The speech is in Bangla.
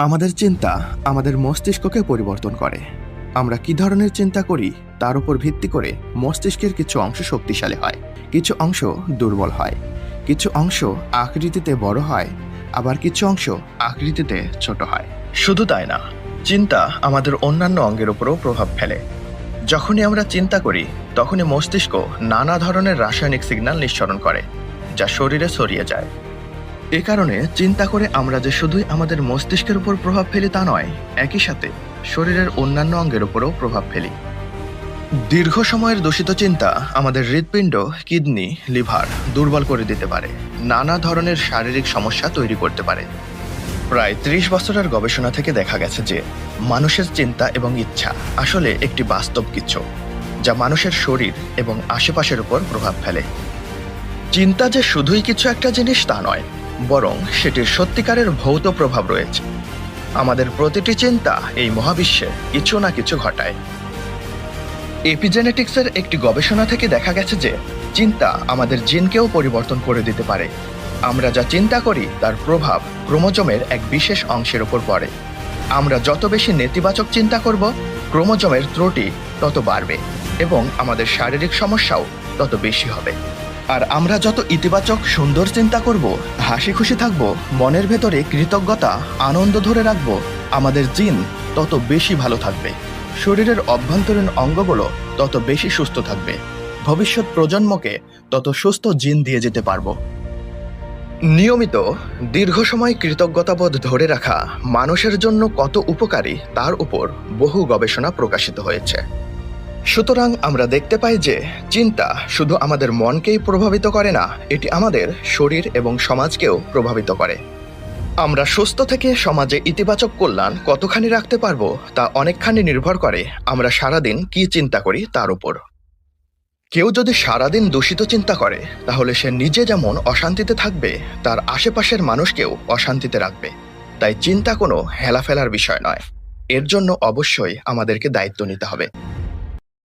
আমাদের চিন্তা আমাদের মস্তিষ্ককে পরিবর্তন করে। আমরা কি ধরনের চিন্তা করি তার উপর ভিত্তি করে মস্তিষ্কের কিছু অংশ শক্তিশালী হয়, কিছু অংশ দুর্বল হয়, কিছু অংশ আকৃতিতে বড় হয়, আবার কিছু অংশ আকৃতিতে ছোট হয়। শুধু তাই না, চিন্তা আমাদের অন্যান্য অঙ্গের উপরও প্রভাব ফেলে। যখনই আমরা চিন্তা করি তখনই মস্তিষ্ক নানা ধরনের রাসায়নিক সিগন্যাল নিঃসরণ করে, যা শরীরে ছড়িয়ে যায়। এ কারণে চিন্তা করে আমরা যে শুধুই আমাদের মস্তিষ্কের উপর প্রভাব ফেলি তা নয়, একই সাথে শরীরের অন্যান্য অঙ্গের উপরও প্রভাব ফেলি। দীর্ঘ সময়ের দূষিত চিন্তা আমাদের হৃৎপিণ্ড, কিডনি, লিভার দুর্বল করে দিতে পারে, নানা ধরনের শারীরিক সমস্যা তৈরি করতে পারে। প্রায় ৩০ বছরের গবেষণা থেকে দেখা গেছে যে মানুষের চিন্তা এবং ইচ্ছা আসলে একটি বাস্তব কিছু, যা মানুষের শরীর এবং আশেপাশের উপর প্রভাব ফেলে। চিন্তা যে শুধুই কিছু একটা জিনিস তা নয়, বরং সেটির সত্যিকারের ভৌত প্রভাব রয়েছে। আমাদের প্রতিটি চিন্তা এই মহাবিশ্বে কিছু না কিছু ঘটায়। এপিজেনেটিক্সের একটি গবেষণা থেকে দেখা গেছে যে চিন্তা আমাদের জিনকেও পরিবর্তন করে দিতে পারে। আমরা যা চিন্তা করি তার প্রভাব ক্রোমোজোমের এক বিশেষ অংশের উপর পড়ে। আমরা যত বেশি নেতিবাচক চিন্তা করব, ক্রোমোজোমের ত্রুটি তত বাড়বে এবং আমাদের শারীরিক সমস্যাও তত বেশি হবে। আর আমরা যত ইতিবাচক সুন্দর চিন্তা করব, হাসি খুশি থাকব, মনের ভেতরে কৃতজ্ঞতা আনন্দ ধরে রাখব, আমাদের জিন তত বেশি ভালো থাকবে, শরীরের অভ্যন্তরীণ অঙ্গগুলো তত বেশি সুস্থ থাকবে, ভবিষ্যৎ প্রজন্মকে তত সুস্থ জিন দিয়ে যেতে পারবো। নিয়মিত দীর্ঘ সময় কৃতজ্ঞতাবোধ ধরে রাখা মানুষের জন্য কত উপকারী তার উপর বহু গবেষণা প্রকাশিত হয়েছে। সুতরাং আমরা দেখতে পাই যে চিন্তা শুধু আমাদের মনকেই প্রভাবিত করে না, এটি আমাদের শরীর এবং সমাজকেও প্রভাবিত করে। আমরা সুস্থ থেকে সমাজে ইতিবাচক কল্যাণ কতখানি রাখতে পারবো তা অনেকখানি নির্ভর করে আমরা সারাদিন কি চিন্তা করি তার উপর। কেউ যদি সারাদিন দূষিত চিন্তা করে, তাহলে সে নিজে যেমন অশান্তিতে থাকবে, তার আশেপাশের মানুষকেও অশান্তিতে রাখবে। তাই চিন্তা কোনো হেলাফেলার বিষয় নয়, এর জন্য অবশ্যই আমাদেরকে দায়িত্ব নিতে হবে।